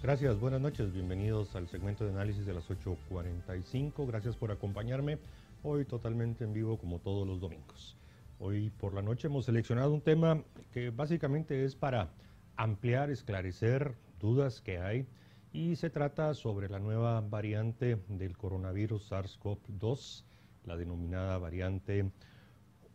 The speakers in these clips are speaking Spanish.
Gracias, buenas noches, bienvenidos al segmento de análisis de las 8:45. Gracias por acompañarme hoy totalmente en vivo como todos los domingos. Hoy por la noche hemos seleccionado un tema que básicamente es para ampliar, esclarecer dudas que hay, y se trata sobre la nueva variante del coronavirus SARS-CoV-2, la denominada variante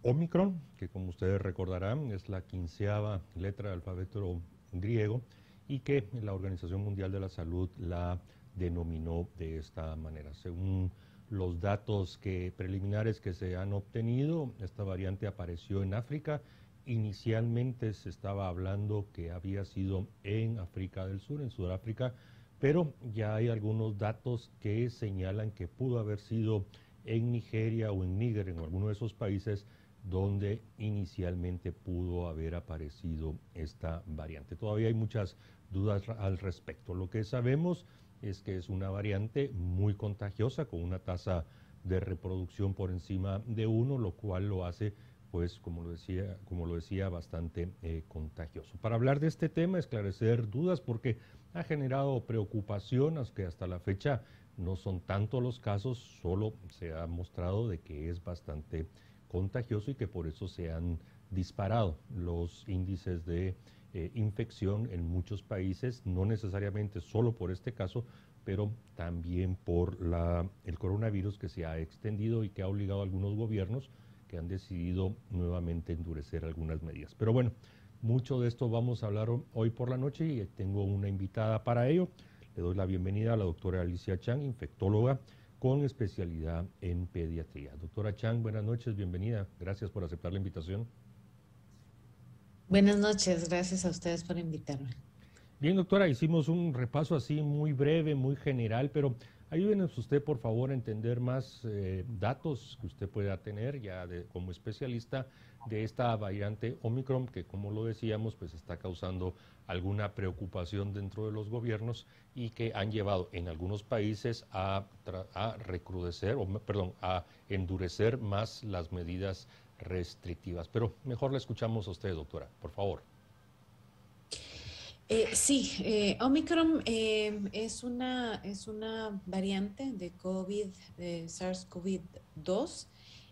Omicron, que como ustedes recordarán es la 15ª letra del alfabeto griego y que la Organización Mundial de la Salud la denominó de esta manera. Según los datos preliminares que se han obtenido, esta variante apareció en África. Inicialmente se estaba hablando que había sido en África del Sur, en Sudáfrica, pero ya hay algunos datos que señalan que pudo haber sido en Nigeria o en Níger, en alguno de esos países donde inicialmente pudo haber aparecido esta variante. Todavía hay muchas dudas al respecto. Lo que sabemos es que es una variante muy contagiosa, con una tasa de reproducción por encima de 1, lo cual lo hace, pues, como lo decía, bastante contagioso. Para hablar de este tema, esclarecer dudas, porque ha generado preocupación, que hasta la fecha no son tantos los casos, solo se ha mostrado de que es bastante contagioso y que por eso se han disparado los índices de infección en muchos países, no necesariamente solo por este caso, pero también por el coronavirus, que se ha extendido y que ha obligado a algunos gobiernos que han decidido nuevamente endurecer algunas medidas. Pero bueno, mucho de esto vamos a hablar hoy por la noche y tengo una invitada para ello. Le doy la bienvenida a la doctora Alicia Chang, infectóloga con especialidad en pediatría. Doctora Chang, buenas noches, bienvenida. Gracias por aceptar la invitación. Buenas noches, gracias a ustedes por invitarme. Bien, doctora, hicimos un repaso así muy breve, muy general, pero ayúdenos usted, por favor, a entender más datos que usted pueda tener como especialista de esta variante Omicron, que, como lo decíamos, pues está causando alguna preocupación dentro de los gobiernos y que han llevado en algunos países a endurecer más las medidas restrictivas. Pero mejor la escuchamos a usted, doctora, por favor. Sí, Omicron es una variante de COVID, de SARS-CoV-2.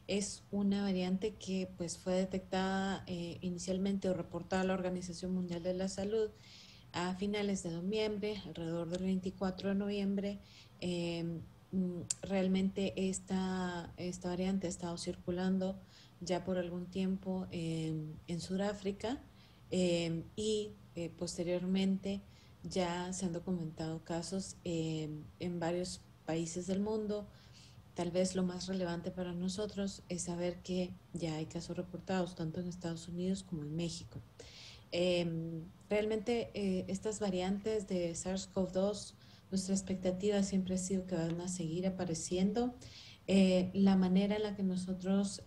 Es una variante que pues, fue detectada inicialmente o reportada a la Organización Mundial de la Salud a finales de noviembre, alrededor del 24 de noviembre. Realmente esta variante ha estado circulando ya por algún tiempo en Sudáfrica. Posteriormente ya se han documentado casos en varios países del mundo. Tal vez lo más relevante para nosotros es saber que ya hay casos reportados tanto en Estados Unidos como en México. Realmente estas variantes de SARS-CoV-2, nuestra expectativa siempre ha sido que van a seguir apareciendo. La manera en la que nosotros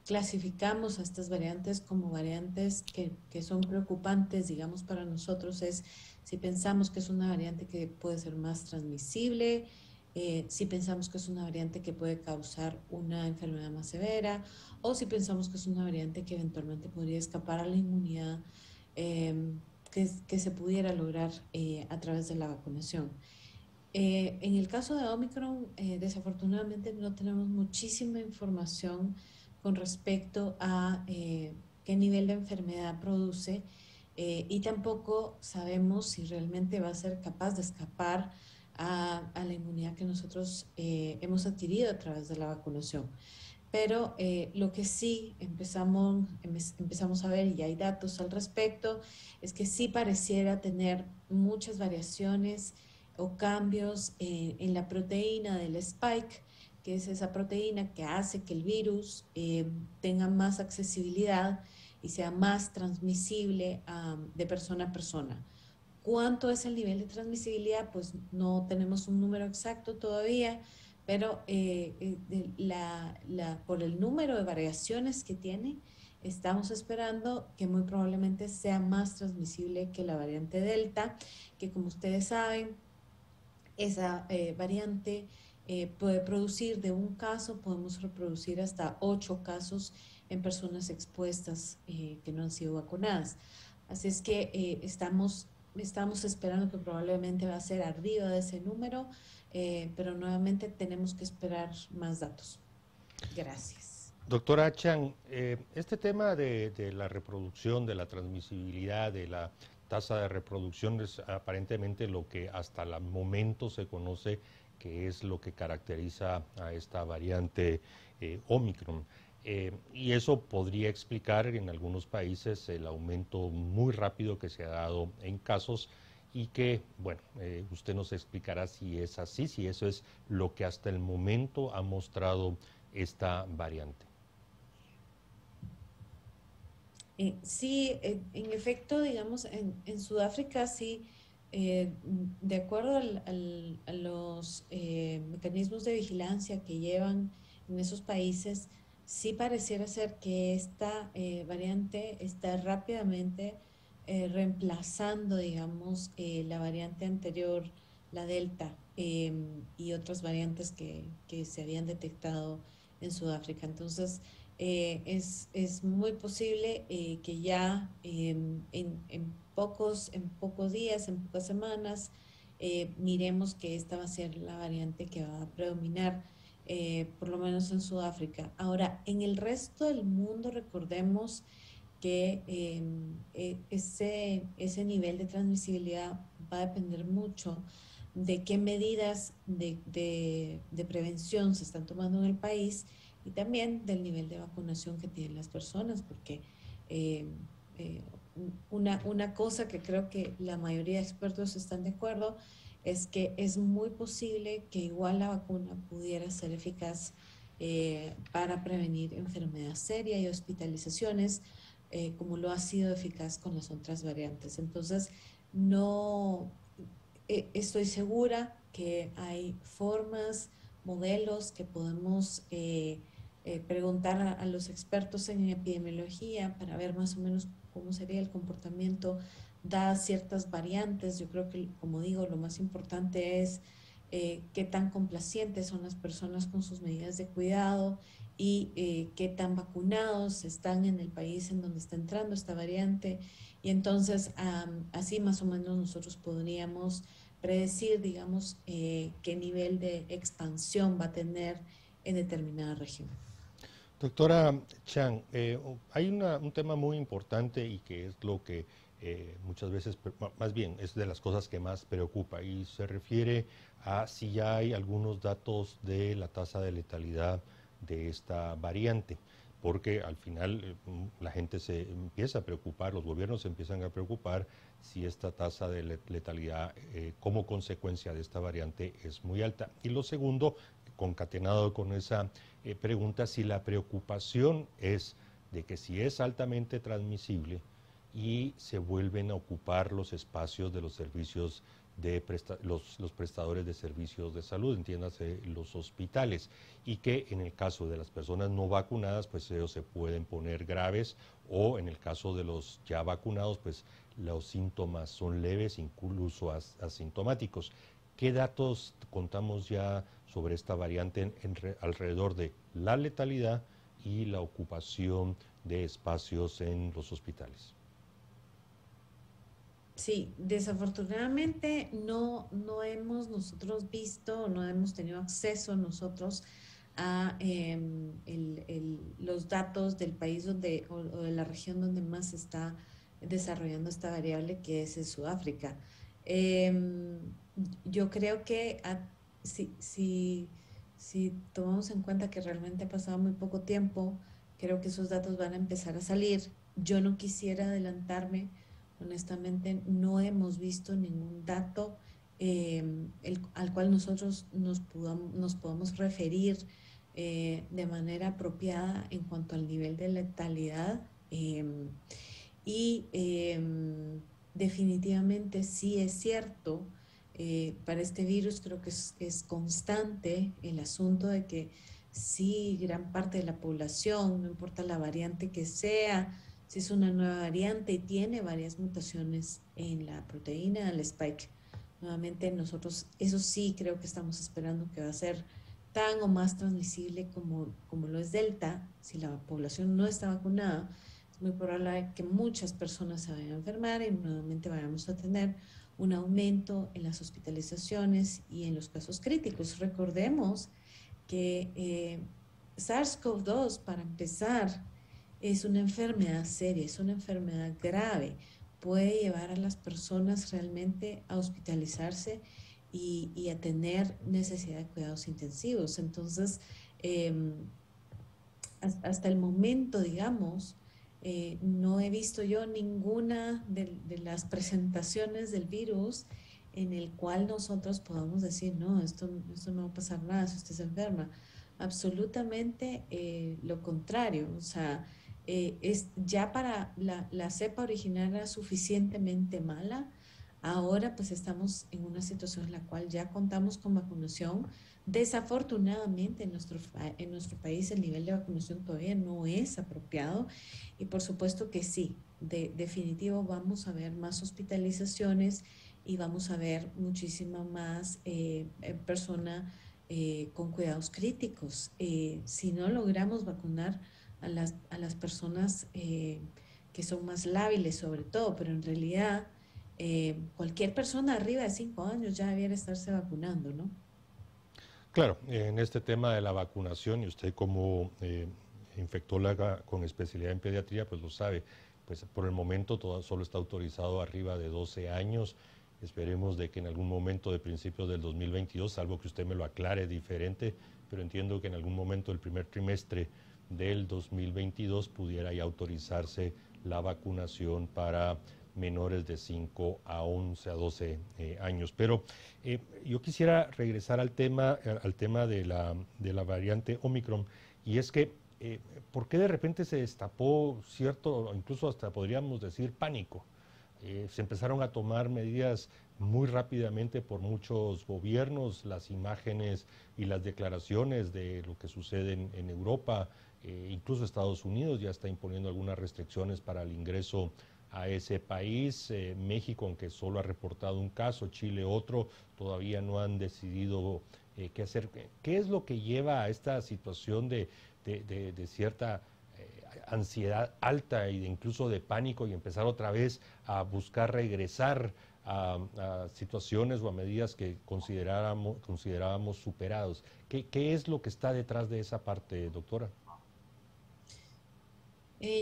clasificamos a estas variantes como variantes que son preocupantes, digamos, para nosotros es si pensamos que es una variante que puede ser más transmisible, si pensamos que es una variante que puede causar una enfermedad más severa, o si pensamos que es una variante que eventualmente podría escapar a la inmunidad eh, que se pudiera lograr a través de la vacunación. En el caso de Omicron, desafortunadamente no tenemos muchísima información con respecto a qué nivel de enfermedad produce, y tampoco sabemos si realmente va a ser capaz de escapar a la inmunidad que nosotros hemos adquirido a través de la vacunación. Pero lo que sí empezamos a ver, y hay datos al respecto, es que sí pareciera tener muchas variaciones o cambios en la proteína del spike, que es esa proteína que hace que el virus tenga más accesibilidad y sea más transmisible de persona a persona. ¿Cuánto es el nivel de transmisibilidad? Pues no tenemos un número exacto todavía, pero por el número de variaciones que tiene, estamos esperando que muy probablemente sea más transmisible que la variante Delta, que, como ustedes saben, esa variante puede producir de un caso, podemos reproducir hasta 8 casos en personas expuestas que no han sido vacunadas. Así es que estamos estamos esperando que probablemente va a ser arriba de ese número, pero nuevamente tenemos que esperar más datos. Gracias. Doctora Chan, este tema de la reproducción, de la transmisibilidad, de la tasa de reproducción es aparentemente lo que hasta el momento se conoce que es lo que caracteriza a esta variante Omicron. Y eso podría explicar en algunos países el aumento muy rápido que se ha dado en casos y que, bueno, usted nos explicará si es así, si eso es lo que hasta el momento ha mostrado esta variante. Sí, en efecto, digamos, en Sudáfrica sí, de acuerdo a los mecanismos de vigilancia que llevan en esos países, sí pareciera ser que esta variante está rápidamente reemplazando, digamos, la variante anterior, la Delta, y otras variantes que se habían detectado en Sudáfrica. Entonces, es muy posible que ya en pocos días, en pocas semanas, miremos que esta va a ser la variante que va a predominar, por lo menos en Sudáfrica. Ahora, en el resto del mundo, recordemos que ese nivel de transmisibilidad va a depender mucho de qué medidas de prevención se están tomando en el país y también del nivel de vacunación que tienen las personas, porque eh, eh, una cosa que creo que la mayoría de expertos están de acuerdo es que es muy posible que igual la vacuna pudiera ser eficaz para prevenir enfermedad seria y hospitalizaciones, como lo ha sido eficaz con las otras variantes. Entonces, no estoy segura que hay formas, modelos que podemos preguntar a los expertos en epidemiología para ver más o menos cómo sería el comportamiento dadas ciertas variantes. Yo creo que, como digo, lo más importante es qué tan complacientes son las personas con sus medidas de cuidado y qué tan vacunados están en el país en donde está entrando esta variante. Y entonces, así más o menos nosotros podríamos predecir, digamos, qué nivel de expansión va a tener en determinada región. Doctora Chan, hay un tema muy importante y que es lo que muchas veces, más bien, es de las cosas que más preocupa y se refiere a si ya hay algunos datos de la tasa de letalidad de esta variante, porque al final la gente se empieza a preocupar, los gobiernos se empiezan a preocupar si esta tasa de letalidad como consecuencia de esta variante es muy alta. Y lo segundo, concatenado con esa pregunta, si la preocupación es de que si es altamente transmisible y se vuelven a ocupar los espacios de los servicios de los prestadores de servicios de salud, entiéndase los hospitales, y que en el caso de las personas no vacunadas, pues ellos se pueden poner graves, o en el caso de los ya vacunados, pues los síntomas son leves, incluso asintomáticos. ¿Qué datos contamos ya sobre esta variante alrededor de la letalidad y la ocupación de espacios en los hospitales? Sí, desafortunadamente no hemos nosotros visto, no hemos tenido acceso nosotros a los datos del país donde o de la región donde más se está desarrollando esta variable, que es en Sudáfrica. Em, yo creo que si tomamos en cuenta que realmente ha pasado muy poco tiempo, creo que esos datos van a empezar a salir. Yo no quisiera adelantarme. Honestamente, no hemos visto ningún dato al cual nosotros nos podamos referir de manera apropiada en cuanto al nivel de letalidad. Y definitivamente sí es cierto, para este virus creo que es constante el asunto de que sí, gran parte de la población, no importa la variante que sea, si es una nueva variante y tiene varias mutaciones en la proteína, el spike. Nuevamente nosotros, eso sí creo que estamos esperando que va a ser tan o más transmisible como lo es Delta, si la población no está vacunada. muy probable que muchas personas se vayan a enfermar y nuevamente vayamos a tener un aumento en las hospitalizaciones y en los casos críticos. Recordemos que SARS-CoV-2, para empezar, es una enfermedad seria, es una enfermedad grave. Puede llevar a las personas realmente a hospitalizarse y a tener necesidad de cuidados intensivos. Entonces, eh, hasta el momento, digamos, no he visto yo ninguna de las presentaciones del virus en el cual nosotros podamos decir, no, esto no va a pasar nada si usted se enferma. Absolutamente lo contrario. O sea, ya para la cepa original era suficientemente mala. Ahora pues estamos en una situación en la cual ya contamos con vacunación. Desafortunadamente en nuestro país el nivel de vacunación todavía no es apropiado y por supuesto que sí, definitivo vamos a ver más hospitalizaciones y vamos a ver muchísima más persona con cuidados críticos. Si no logramos vacunar a las personas que son más lábiles sobre todo, pero en realidad cualquier persona arriba de 5 años ya debiera estarse vacunando, ¿no? Claro, en este tema de la vacunación, y usted como infectóloga con especialidad en pediatría, pues lo sabe, pues por el momento todo, solo está autorizado arriba de 12 años. Esperemos de que en algún momento de principios del 2022, salvo que usted me lo aclare diferente, pero entiendo que en algún momento del primer trimestre del 2022 pudiera ya autorizarse la vacunación para menores de 5 a 11 a 12 años. Pero yo quisiera regresar al tema de la variante Omicron, y es que, ¿por qué de repente se destapó cierto, incluso hasta podríamos decir pánico? Se empezaron a tomar medidas muy rápidamente por muchos gobiernos, las imágenes y las declaraciones de lo que sucede en Europa, incluso Estados Unidos ya está imponiendo algunas restricciones para el ingreso a ese país. México, aunque solo ha reportado un caso, Chile otro, todavía no han decidido qué hacer. ¿Qué es lo que lleva a esta situación de cierta ansiedad alta e incluso de pánico y empezar otra vez a buscar regresar a situaciones o a medidas que considerábamos superados? ¿Qué es lo que está detrás de esa parte, doctora?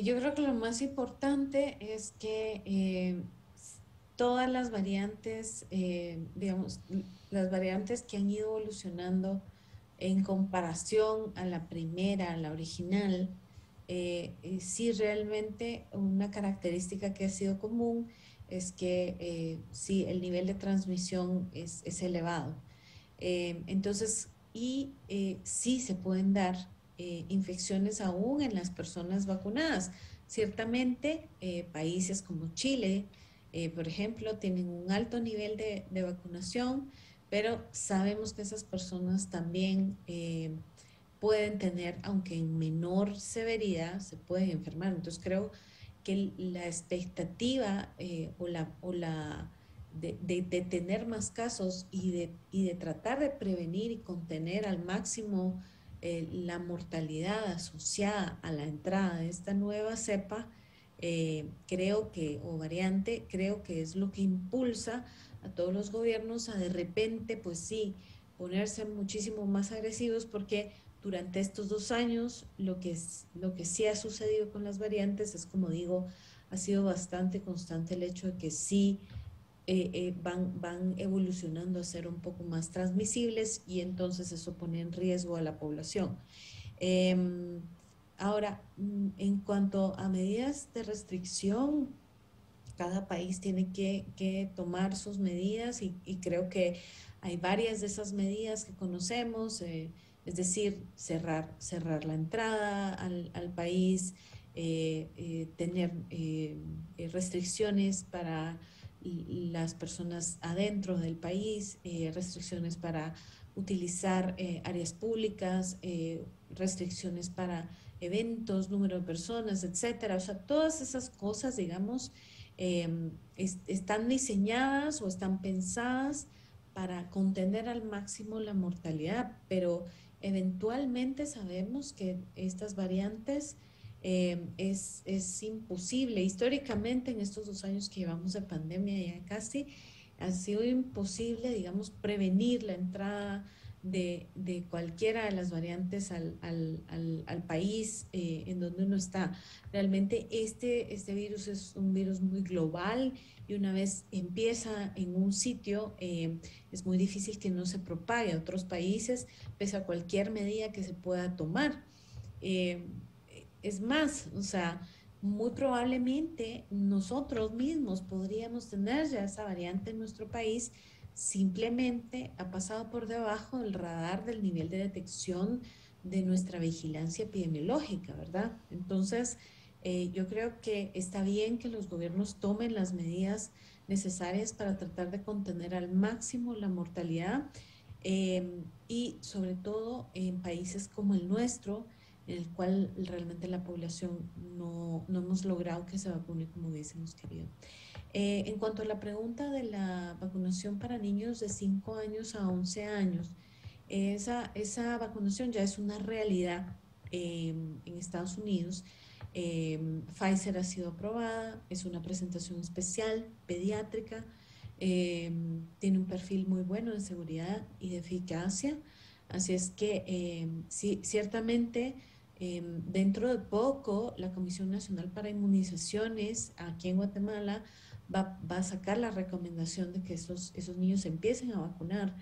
Yo creo que lo más importante es que todas las variantes, digamos, las variantes que han ido evolucionando en comparación a la primera, a la original, sí realmente una característica que ha sido común es que sí, el nivel de transmisión es elevado. Entonces, sí se pueden dar infecciones aún en las personas vacunadas. Ciertamente, países como Chile, por ejemplo, tienen un alto nivel de vacunación, pero sabemos que esas personas también pueden tener, aunque en menor severidad, se pueden enfermar. Entonces creo que la expectativa de tener más casos y de tratar de prevenir y contener al máximo la mortalidad asociada a la entrada de esta nueva cepa, creo que, o variante, creo que es lo que impulsa a todos los gobiernos a de repente, pues sí, ponerse muchísimo más agresivos porque durante estos 2 años lo que sí ha sucedido con las variantes es, como digo, ha sido bastante constante el hecho de que sí van evolucionando a ser un poco más transmisibles y entonces eso pone en riesgo a la población. Eh, Ahora, en cuanto a medidas de restricción, cada país tiene que tomar sus medidas y creo que hay varias de esas medidas que conocemos, es decir, cerrar la entrada al país, tener restricciones para las personas adentro del país, restricciones para utilizar áreas públicas, restricciones para eventos, número de personas, etcétera. O sea, todas esas cosas, digamos, están diseñadas o están pensadas para contener al máximo la mortalidad, pero eventualmente sabemos que estas variantes Es imposible. Históricamente, en estos 2 años que llevamos de pandemia ya casi, ha sido imposible, digamos, prevenir la entrada de cualquiera de las variantes al país en donde uno está. Realmente este virus es un virus muy global y una vez empieza en un sitio, es muy difícil que no se propague a otros países, pese a cualquier medida que se pueda tomar. Eh, es más, o sea, muy probablemente nosotros mismos podríamos tener ya esa variante en nuestro país, simplemente ha pasado por debajo del radar del nivel de detección de nuestra vigilancia epidemiológica, ¿verdad? Entonces, yo creo que está bien que los gobiernos tomen las medidas necesarias para tratar de contener al máximo la mortalidad y sobre todo en países como el nuestro, en el cual realmente la población no hemos logrado que se vacune como hubiésemos querido. En cuanto a la pregunta de la vacunación para niños de 5 años a 11 años, esa vacunación ya es una realidad en Estados Unidos. Pfizer ha sido aprobada, es una presentación especial, pediátrica, tiene un perfil muy bueno de seguridad y de eficacia. Así es que sí, ciertamente dentro de poco la Comisión Nacional para Inmunizaciones aquí en Guatemala va a sacar la recomendación de que esos niños empiecen a vacunar,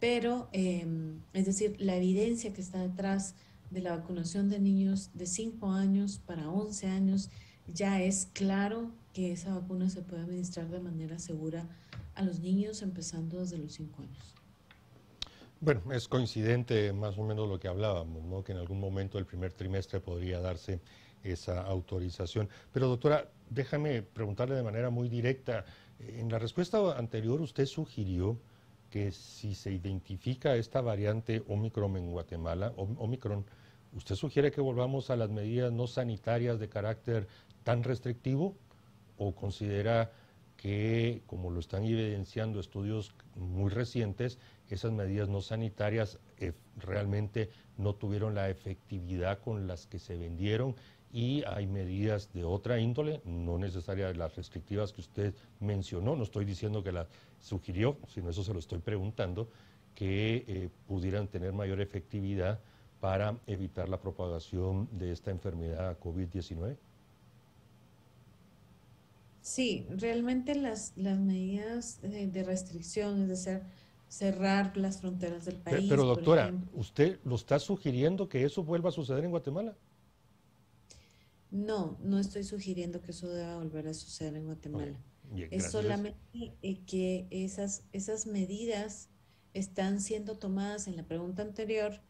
pero es decir, la evidencia que está detrás de la vacunación de niños de 5 años para 11 años, ya es claro que esa vacuna se puede administrar de manera segura a los niños empezando desde los 5 años. Bueno, es coincidente más o menos lo que hablábamos, ¿no? Que en algún momento del primer trimestre podría darse esa autorización. Pero doctora, déjame preguntarle de manera muy directa. En la respuesta anterior usted sugirió que si se identifica esta variante Omicron en Guatemala, Omicron, ¿usted sugiere que volvamos a las medidas no sanitarias de carácter tan restrictivo o considera que, como lo están evidenciando estudios muy recientes, esas medidas no sanitarias realmente no tuvieron la efectividad con las que se vendieron y hay medidas de otra índole, no necesariamente las restrictivas que usted mencionó, no estoy diciendo que las sugirió, sino eso se lo estoy preguntando, que pudieran tener mayor efectividad para evitar la propagación de esta enfermedad COVID-19? Sí, realmente las medidas de restricción, es decir, cerrar las fronteras del Pero país, por doctora, ejemplo. ¿usted lo está sugiriendo que eso vuelva a suceder en Guatemala? No, no estoy sugiriendo que eso deba volver a suceder en Ok, Guatemala. bien, Es gracias. solamente que esas medidas están siendo tomadas. En la pregunta anterior,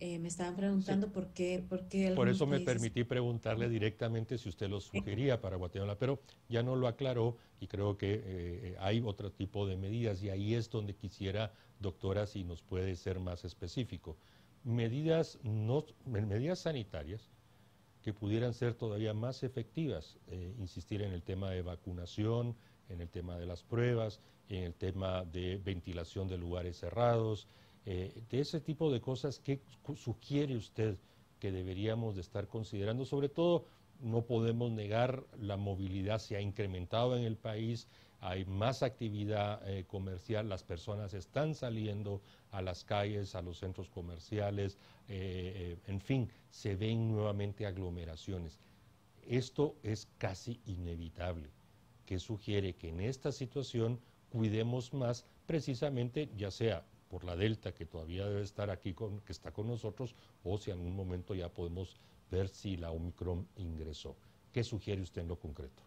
me estaban Sí, preguntando por qué por algunos eso me países. permití preguntarle directamente si usted lo sugería para Guatemala, pero ya no lo aclaró y creo que hay otro tipo de medidas y ahí es donde quisiera, doctora, si nos puede ser más específico. Medidas, no, medidas sanitarias que pudieran ser todavía más efectivas, insistir en el tema de vacunación, en el tema de las pruebas, en el tema de ventilación de lugares cerrados, de ese tipo de cosas. ¿Qué sugiere usted que deberíamos de estar considerando? Sobre todo, no podemos negar, la movilidad se ha incrementado en el país, hay más actividad comercial, las personas están saliendo a las calles, a los centros comerciales, en fin, se ven nuevamente aglomeraciones. Esto es casi inevitable, que sugiere que en esta situación cuidemos más precisamente, ya sea por la Delta, que todavía debe estar aquí, que está con nosotros, o si en algún momento ya podemos ver si la Omicron ingresó. ¿Qué sugiere usted en lo concreto?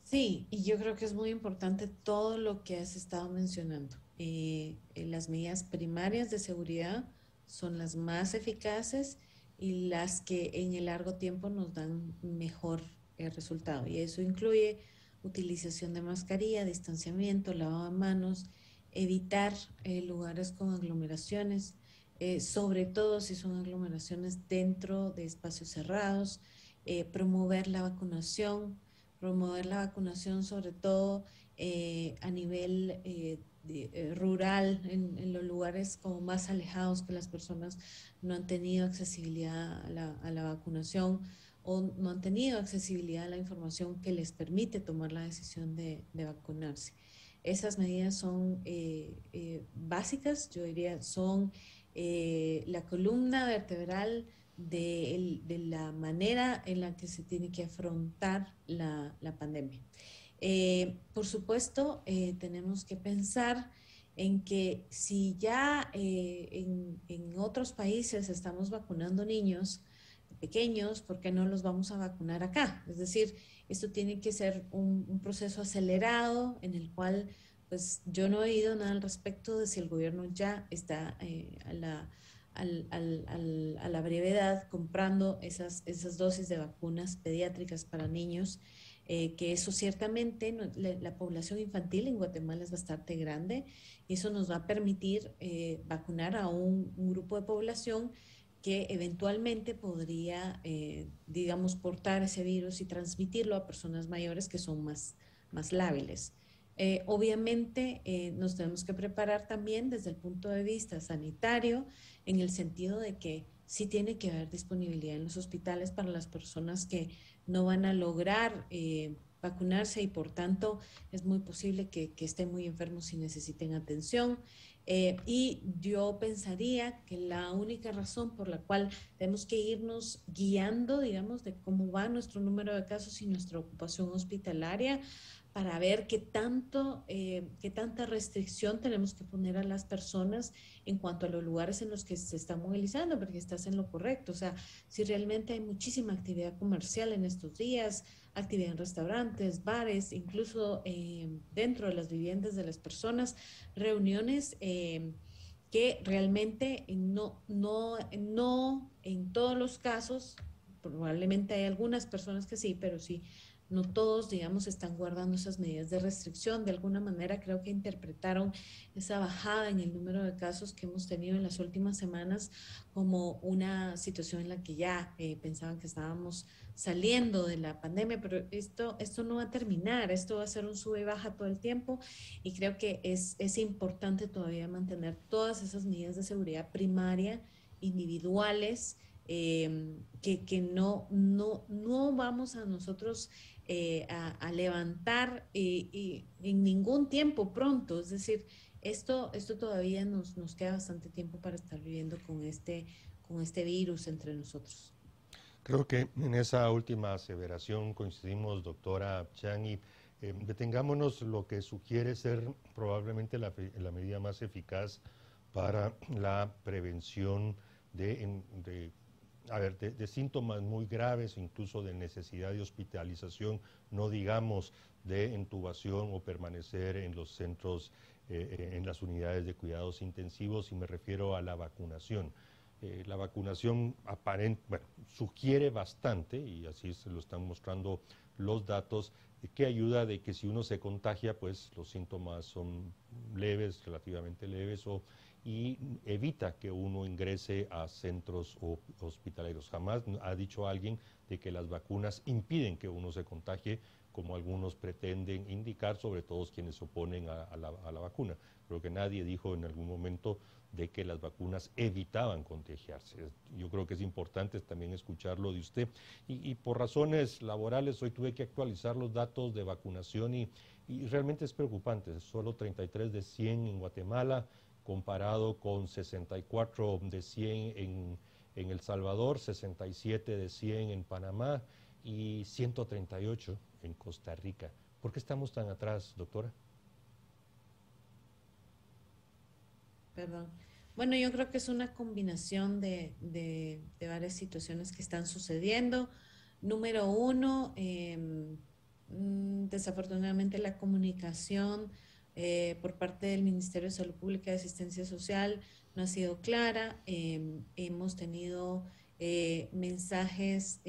Sí, y yo creo que es muy importante todo lo que has estado mencionando. Las medidas primarias de seguridad son las más eficaces y las que en el largo tiempo nos dan mejor resultado. Y eso incluye utilización de mascarilla, distanciamiento, lavado de manos, evitar lugares con aglomeraciones, sobre todo si son aglomeraciones dentro de espacios cerrados, promover la vacunación, promover la vacunación sobre todo a nivel rural, en los lugares como más alejados, que las personas no han tenido accesibilidad a la vacunación o no han tenido accesibilidad a la información que les permite tomar la decisión de vacunarse. Esas medidas son básicas, yo diría, son la columna vertebral de la manera en la que se tiene que afrontar la pandemia. Por supuesto, tenemos que pensar en que si ya en otros países estamos vacunando niños pequeños, ¿por qué no los vamos a vacunar acá? Es decir, esto tiene que ser un proceso acelerado en el cual, pues yo no he oído nada al respecto de si el gobierno ya está a la brevedad comprando esas dosis de vacunas pediátricas para niños, que eso ciertamente la población infantil en Guatemala es bastante grande y eso nos va a permitir vacunar a un grupo de población que eventualmente podría, digamos, portar ese virus y transmitirlo a personas mayores que son más lábiles. Obviamente nos tenemos que preparar también desde el punto de vista sanitario, en el sentido de que sí tiene que haber disponibilidad en los hospitales para las personas que no van a lograr vacunarse y por tanto es muy posible que estén muy enfermos y necesiten atención. Y yo pensaría que la única razón por la cual tenemos que irnos guiando, digamos, de cómo va nuestro número de casos y nuestra ocupación hospitalaria para ver qué tanta restricción tenemos que poner a las personas en cuanto a los lugares en los que se está movilizando, porque estás en lo correcto. O sea, si realmente hay muchísima actividad comercial en estos días, actividad en restaurantes, bares, incluso dentro de las viviendas de las personas, reuniones que realmente no en todos los casos, probablemente hay algunas personas que sí, pero sí no todos, digamos, están guardando esas medidas de restricción. De alguna manera creo que interpretaron esa bajada en el número de casos que hemos tenido en las últimas semanas como una situación en la que ya pensaban que estábamos saliendo de la pandemia, pero esto no va a terminar, esto va a ser un sube y baja todo el tiempo y creo que es importante todavía mantener todas esas medidas de seguridad primaria, individuales, que no vamos a nosotros a levantar en ningún tiempo pronto. Es decir, esto todavía nos queda bastante tiempo para estar viviendo con este virus entre nosotros. Creo que en esa última aseveración coincidimos, doctora Chang, y detengámonos lo que sugiere ser probablemente la medida más eficaz para la prevención de síntomas muy graves, incluso de necesidad de hospitalización, no digamos de intubación o permanecer en los centros, en las unidades de cuidados intensivos, y me refiero a la vacunación. La vacunación sugiere bastante, y así se lo están mostrando los datos, que ayuda de que si uno se contagia, pues los síntomas son leves, relativamente leves, y evita que uno ingrese a centros hospitaleros. Jamás ha dicho alguien de que las vacunas impiden que uno se contagie, como algunos pretenden indicar, sobre todo quienes se oponen a la vacuna. Creo que nadie dijo en algún momento de que las vacunas evitaban contagiarse. Yo creo que es importante también escucharlo de usted. Y por razones laborales, hoy tuve que actualizar los datos de vacunación y realmente es preocupante. Solo 33 de 100 en Guatemala, comparado con 64 de 100 en El Salvador, 67 de 100 en Panamá y 138 en Costa Rica. ¿Por qué estamos tan atrás, doctora? Perdón. Bueno, yo creo que es una combinación de varias situaciones que están sucediendo. Número uno, desafortunadamente la comunicación por parte del Ministerio de Salud Pública y Asistencia Social no ha sido clara. Hemos tenido mensajes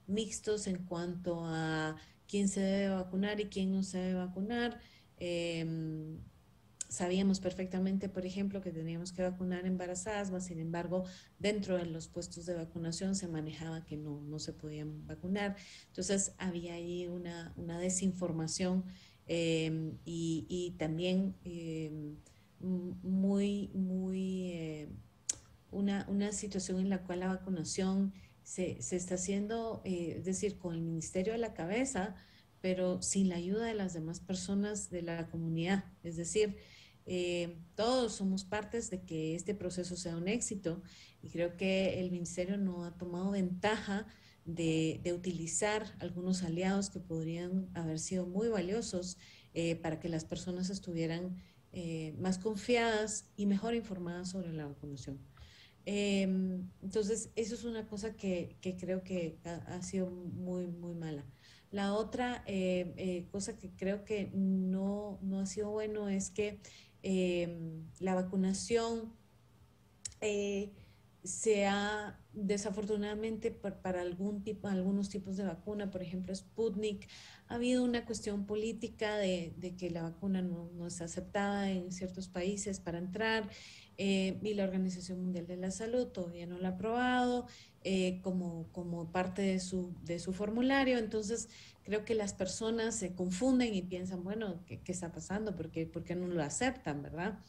mixtos en cuanto a quién se debe vacunar y quién no se debe vacunar. Sabíamos perfectamente, por ejemplo, que teníamos que vacunar embarazadas, mas sin embargo, dentro de los puestos de vacunación se manejaba que no se podían vacunar. Entonces, había ahí una desinformación y también muy, muy, una situación en la cual la vacunación se está haciendo, es decir, con el ministerio a la cabeza, pero sin la ayuda de las demás personas de la comunidad. Es decir, todos somos partes de que este proceso sea un éxito y creo que el ministerio no ha tomado ventaja de utilizar algunos aliados que podrían haber sido muy valiosos para que las personas estuvieran más confiadas y mejor informadas sobre la vacunación. Entonces, eso es una cosa que creo que ha sido muy, muy mala. La otra cosa que creo que no ha sido bueno es que la vacunación eh, se ha desafortunadamente para algunos tipos de vacuna, por ejemplo Sputnik, ha habido una cuestión política de que la vacuna no es aceptada en ciertos países para entrar y la Organización Mundial de la Salud todavía no la ha aprobado como parte de su formulario. Entonces creo que las personas se confunden y piensan, bueno, ¿qué está pasando? ¿Por qué no lo aceptan, verdad?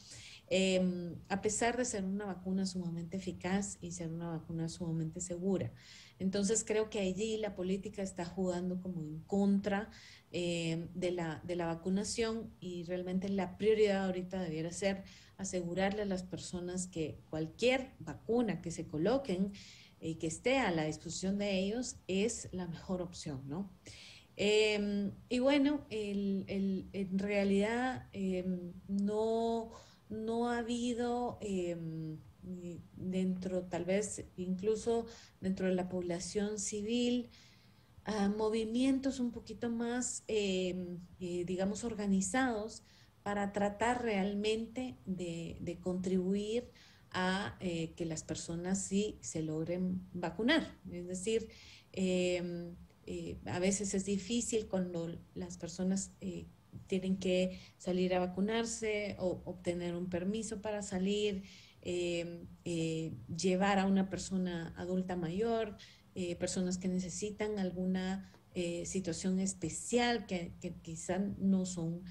A pesar de ser una vacuna sumamente eficaz y ser una vacuna sumamente segura. Entonces creo que allí la política está jugando como en contra de la vacunación y realmente la prioridad ahorita debiera ser asegurarle a las personas que cualquier vacuna que se coloquen y que esté a la disposición de ellos es la mejor opción, ¿no? Y bueno, en realidad no ha habido dentro, tal vez incluso dentro de la población civil, movimientos un poquito más, digamos, organizados para tratar realmente de contribuir a que las personas sí se logren vacunar. Es decir, a veces es difícil cuando las personas tienen que salir a vacunarse o obtener un permiso para salir, llevar a una persona adulta mayor, personas que necesitan alguna situación especial, que quizás no son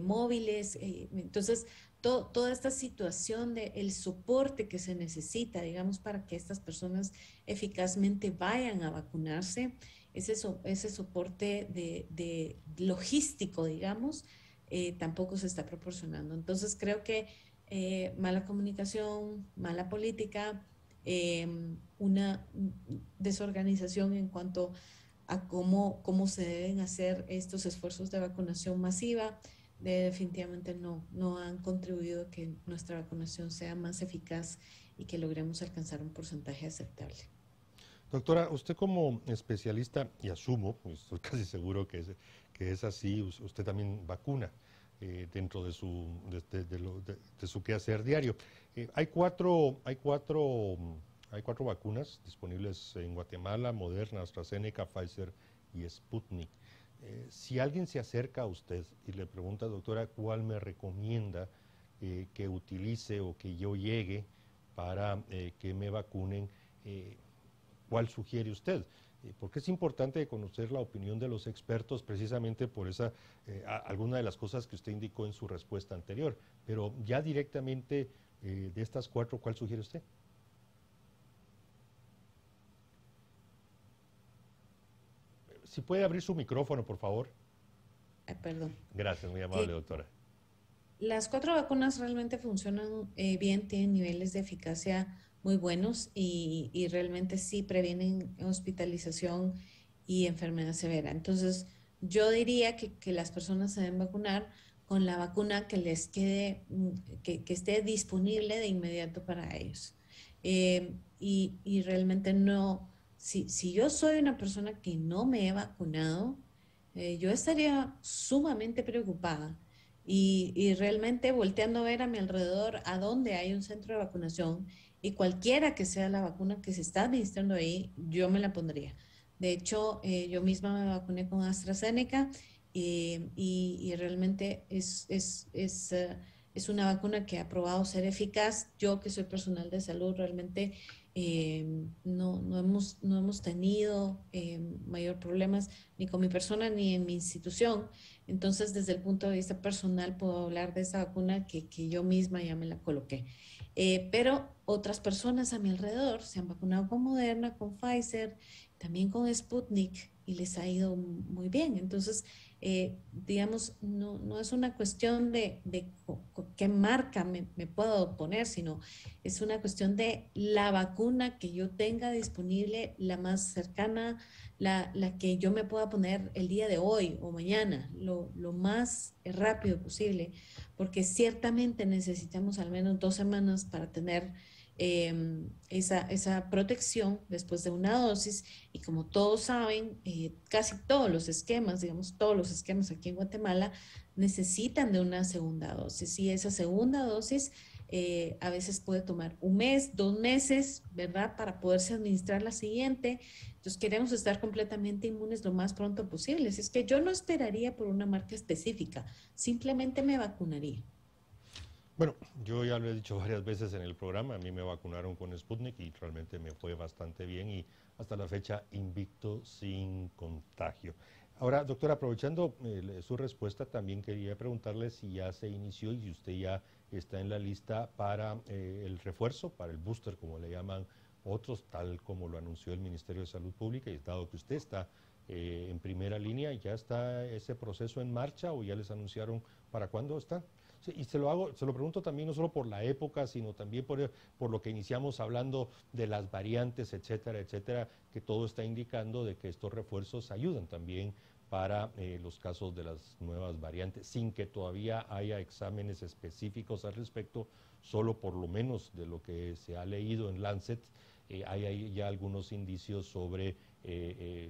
móviles. Entonces, toda esta situación de el soporte que se necesita, digamos, para que estas personas eficazmente vayan a vacunarse, ese soporte de logístico, digamos, tampoco se está proporcionando. Entonces, creo que mala comunicación, mala política, una desorganización en cuanto a cómo se deben hacer estos esfuerzos de vacunación masiva, definitivamente no han contribuido a que nuestra vacunación sea más eficaz y que logremos alcanzar un porcentaje aceptable. Doctora, usted como especialista, y asumo, estoy casi seguro que es así, usted también vacuna dentro de de su quehacer diario. Hay cuatro vacunas disponibles en Guatemala: Moderna, AstraZeneca, Pfizer y Sputnik. Si alguien se acerca a usted y le pregunta, doctora, ¿cuál me recomienda que utilice o que yo llegue para que me vacunen? ¿Cuál sugiere usted? Porque es importante conocer la opinión de los expertos precisamente por alguna de las cosas que usted indicó en su respuesta anterior. Pero ya directamente de estas cuatro, ¿cuál sugiere usted? Si puede abrir su micrófono, por favor. Perdón. Gracias, muy amable, doctora. Las cuatro vacunas realmente funcionan bien, tienen niveles de eficacia muy buenos y realmente sí previenen hospitalización y enfermedad severa. Entonces, yo diría que las personas se deben vacunar con la vacuna que les quede, que esté disponible de inmediato para ellos. Y realmente no, si yo soy una persona que no me he vacunado, yo estaría sumamente preocupada y realmente volteando a ver a mi alrededor a dónde hay un centro de vacunación y cualquiera que sea la vacuna que se está administrando ahí, yo me la pondría. De hecho, yo misma me vacuné con AstraZeneca y realmente es una vacuna que ha probado ser eficaz. Yo que soy personal de salud, realmente no hemos tenido mayor problemas ni con mi persona ni en mi institución. Entonces, desde el punto de vista personal, puedo hablar de esa vacuna que yo misma ya me la coloqué. Pero otras personas a mi alrededor se han vacunado con Moderna, con Pfizer, también con Sputnik y les ha ido muy bien. Entonces, digamos, no es una cuestión de qué marca me puedo poner, sino es una cuestión de la vacuna que yo tenga disponible, la más cercana, la que yo me pueda poner el día de hoy o mañana, lo más rápido posible, porque ciertamente necesitamos al menos 2 semanas para tener esa protección después de una dosis. Y como todos saben, casi todos los esquemas, digamos, todos los esquemas aquí en Guatemala necesitan de una segunda dosis. Y esa segunda dosis a veces puede tomar 1 mes, 2 meses, ¿verdad? Para poderse administrar la siguiente. Entonces queremos estar completamente inmunes lo más pronto posible. Así es que yo no esperaría por una marca específica, simplemente me vacunaría. Bueno, yo ya lo he dicho varias veces en el programa, a mí me vacunaron con Sputnik y realmente me fue bastante bien y hasta la fecha invicto sin contagio. Ahora, doctora, aprovechando su respuesta, también quería preguntarle si ya se inició y si usted ya está en la lista para el refuerzo, para el booster, como le llaman otros, tal como lo anunció el Ministerio de Salud Pública, y dado que usted está en primera línea, ¿ya está ese proceso en marcha o ya les anunciaron para cuándo está? Sí, y se lo pregunto también no solo por la época, sino también por lo que iniciamos hablando de las variantes, etcétera, etcétera, que todo está indicando de que estos refuerzos ayudan también para los casos de las nuevas variantes, sin que todavía haya exámenes específicos al respecto, solo por lo menos de lo que se ha leído en Lancet, hay ya algunos indicios sobre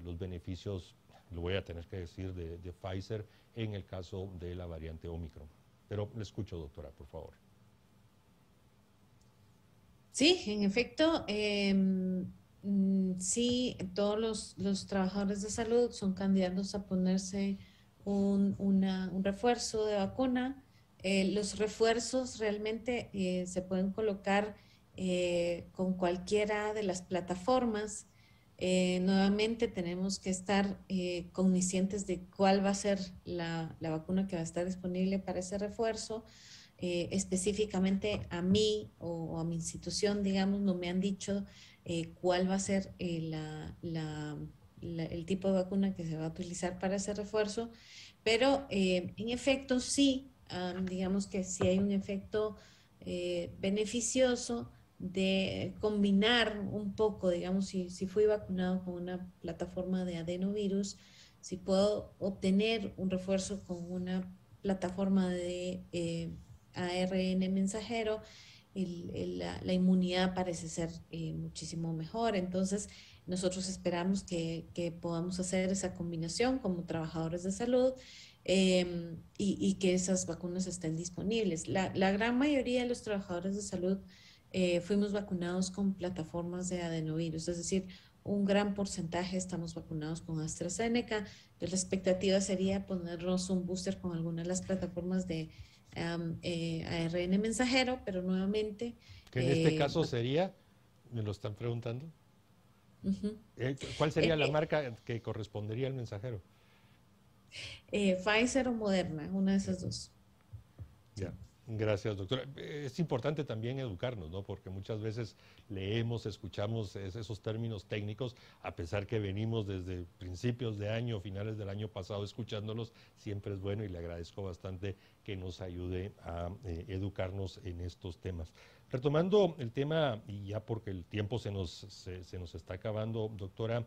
los beneficios, lo voy a tener que decir, de Pfizer en el caso de la variante Omicron. Pero le escucho, doctora, por favor. Sí, en efecto, sí, todos los trabajadores de salud son candidatos a ponerse un refuerzo de vacuna. Los refuerzos realmente se pueden colocar con cualquiera de las plataformas. Nuevamente tenemos que estar conscientes de cuál va a ser la vacuna que va a estar disponible para ese refuerzo. Específicamente a mí o a mi institución, digamos, no me han dicho cuál va a ser el tipo de vacuna que se va a utilizar para ese refuerzo, pero en efecto sí, digamos que sí hay un efecto beneficioso de combinar un poco, digamos, si fui vacunado con una plataforma de adenovirus, si puedo obtener un refuerzo con una plataforma de ARN mensajero, la inmunidad parece ser muchísimo mejor. Entonces, nosotros esperamos que podamos hacer esa combinación como trabajadores de salud y que esas vacunas estén disponibles. La gran mayoría de los trabajadores de salud fuimos vacunados con plataformas de adenovirus, es decir, un gran porcentaje estamos vacunados con AstraZeneca. Entonces, la expectativa sería ponernos un booster con alguna de las plataformas de ARN mensajero, pero nuevamente... Que en este caso sería, me lo están preguntando, Uh-huh. ¿cuál sería la marca que correspondería al mensajero? Pfizer o Moderna, una de esas dos. Ya, Sí. gracias, doctora. Es importante también educarnos, ¿no? Porque muchas veces leemos, escuchamos esos términos técnicos, a pesar que venimos desde principios de año, finales del año pasado escuchándolos, siempre es bueno y le agradezco bastante que nos ayude a educarnos en estos temas. Retomando el tema, y ya porque el tiempo se nos está acabando, doctora,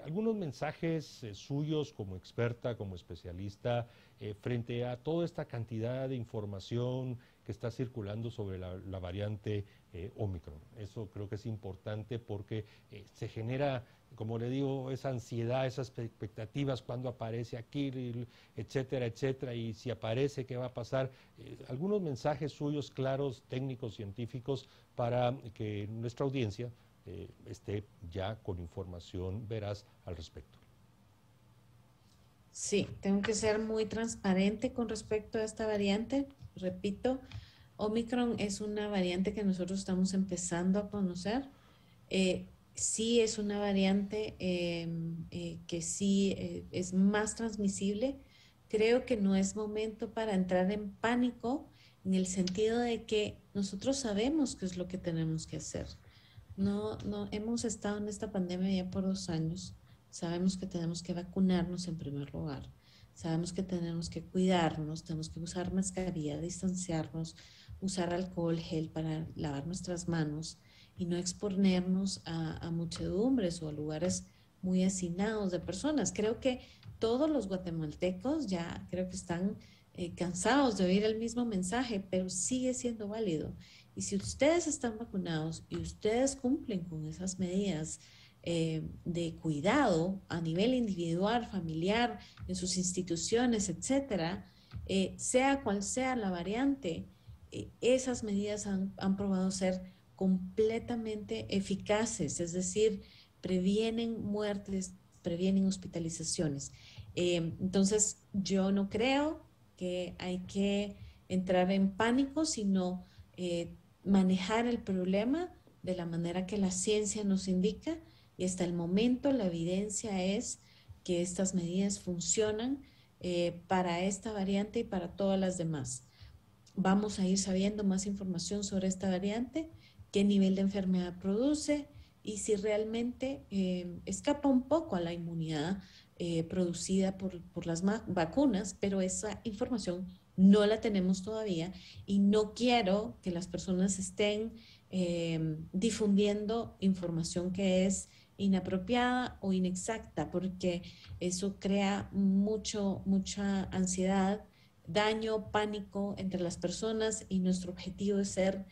algunos mensajes suyos como experta, como especialista, frente a toda esta cantidad de información que está circulando sobre la variante Omicron. Eso creo que es importante porque se genera, como le digo, esa ansiedad, esas expectativas cuando aparece aquí, etcétera, etcétera, y si aparece, ¿qué va a pasar? Algunos mensajes suyos claros, técnicos, científicos, para que nuestra audiencia esté ya con información veraz al respecto. Sí, tengo que ser muy transparente con respecto a esta variante. Repito, Omicron es una variante que nosotros estamos empezando a conocer. Sí es una variante que sí es más transmisible. Creo que no es momento para entrar en pánico en el sentido de que nosotros sabemos qué es lo que tenemos que hacer. No, hemos estado en esta pandemia ya por 2 años. Sabemos que tenemos que vacunarnos en primer lugar. Sabemos que tenemos que cuidarnos, tenemos que usar mascarilla, distanciarnos, usar alcohol, gel para lavar nuestras manos y no exponernos a muchedumbres o a lugares muy hacinados de personas. Creo que todos los guatemaltecos ya creo que están cansados de oír el mismo mensaje, pero sigue siendo válido. Y si ustedes están vacunados y ustedes cumplen con esas medidas de cuidado a nivel individual, familiar, en sus instituciones, etcétera, sea cual sea la variante, esas medidas han probado ser completamente eficaces, es decir, previenen muertes, previenen hospitalizaciones. Entonces, yo no creo que hay que entrar en pánico, sino manejar el problema de la manera que la ciencia nos indica y hasta el momento la evidencia es que estas medidas funcionan para esta variante y para todas las demás. Vamos a ir sabiendo más información sobre esta variante, qué nivel de enfermedad produce y si realmente escapa un poco a la inmunidad producida por las vacunas, pero esa información no la tenemos todavía y no quiero que las personas estén difundiendo información que es inapropiada o inexacta, porque eso crea mucha ansiedad, daño, pánico entre las personas y nuestro objetivo es ser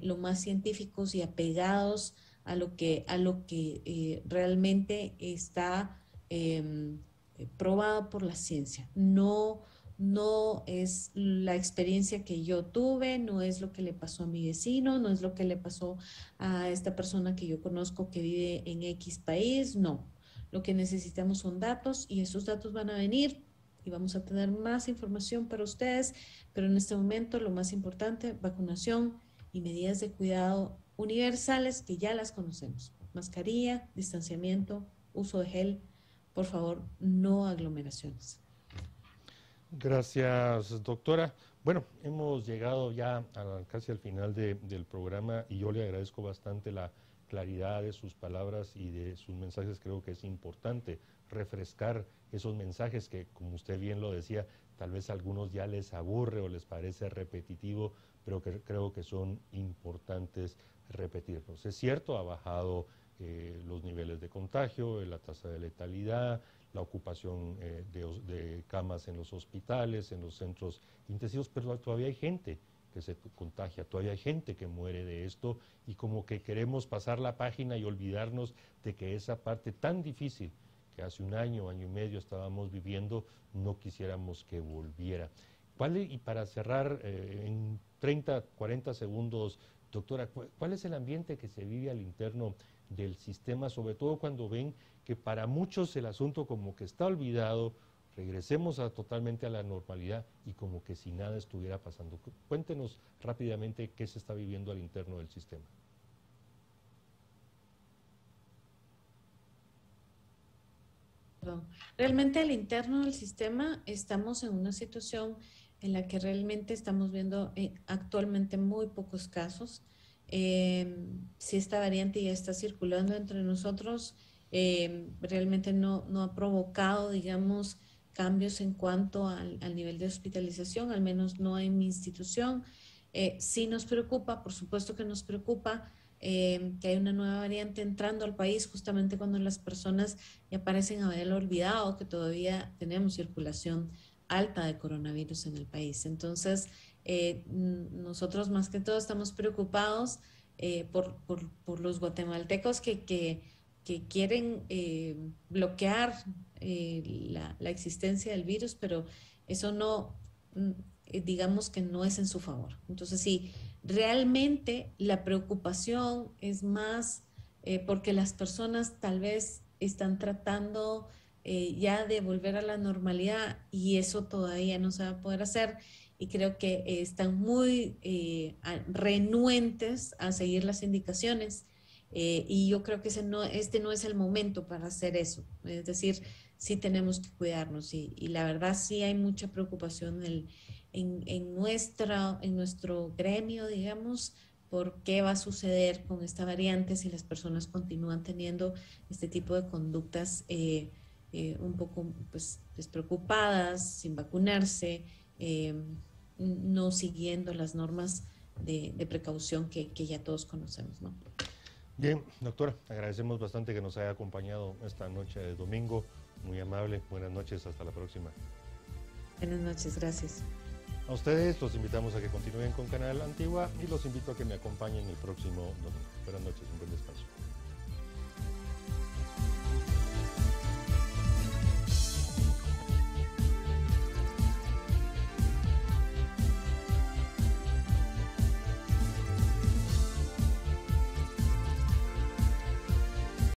lo más científicos y apegados a lo que realmente está probado por la ciencia. No es la experiencia que yo tuve, no es lo que le pasó a mi vecino, no es lo que le pasó a esta persona que yo conozco que vive en X país, no. Lo que necesitamos son datos y esos datos van a venir y vamos a tener más información para ustedes, pero en este momento lo más importante, vacunación y medidas de cuidado universales que ya las conocemos. Mascarilla, distanciamiento, uso de gel, por favor, no aglomeraciones. Gracias, doctora. Bueno, hemos llegado ya casi al final del programa y yo le agradezco bastante la claridad de sus palabras y de sus mensajes. Creo que es importante refrescar esos mensajes que, como usted bien lo decía, tal vez a algunos ya les aburre o les parece repetitivo, pero que creo que son importantes repetirlos. Es cierto, ha bajado los niveles de contagio, la tasa de letalidad, la ocupación de camas en los hospitales, en los centros intensivos, pero todavía hay gente que se contagia, todavía hay gente que muere de esto y como que queremos pasar la página y olvidarnos de que esa parte tan difícil que hace un año y medio estábamos viviendo, no quisiéramos que volviera. Y para cerrar en 30, 40 segundos, doctora, ¿cuál es el ambiente que se vive al interno del sistema, sobre todo cuando ven que para muchos el asunto como que está olvidado, regresemos totalmente a la normalidad y como que si nada estuviera pasando? Cuéntenos rápidamente qué se está viviendo al interno del sistema. Perdón. Realmente al interno del sistema estamos en una situación en la que realmente estamos viendo actualmente muy pocos casos. Si esta variante ya está circulando entre nosotros, realmente no ha provocado, digamos, cambios en cuanto al nivel de hospitalización, al menos no en mi institución. Sí nos preocupa, por supuesto que nos preocupa que hay una nueva variante entrando al país justamente cuando las personas ya parecen haberlo olvidado que todavía tenemos circulación alta de coronavirus en el país. Entonces, nosotros más que todo estamos preocupados por los guatemaltecos que quieren bloquear la existencia del virus, pero eso no, digamos que no es en su favor. Entonces, sí, realmente la preocupación es más porque las personas tal vez están tratando ya de volver a la normalidad y eso todavía no se va a poder hacer y creo que están muy renuentes a seguir las indicaciones. Y yo creo que este no es el momento para hacer eso. Es decir, sí tenemos que cuidarnos y la verdad sí hay mucha preocupación en nuestro gremio, digamos, por qué va a suceder con esta variante si las personas continúan teniendo este tipo de conductas un poco pues, despreocupadas, sin vacunarse, eh, no siguiendo las normas de precaución que ya todos conocemos, ¿no? Bien, doctora, agradecemos bastante que nos haya acompañado esta noche de domingo. Muy amable, buenas noches, hasta la próxima. Buenas noches, gracias. A ustedes los invitamos a que continúen con Canal Antigua y los invito a que me acompañen el próximo domingo. Buenas noches, un buen descanso.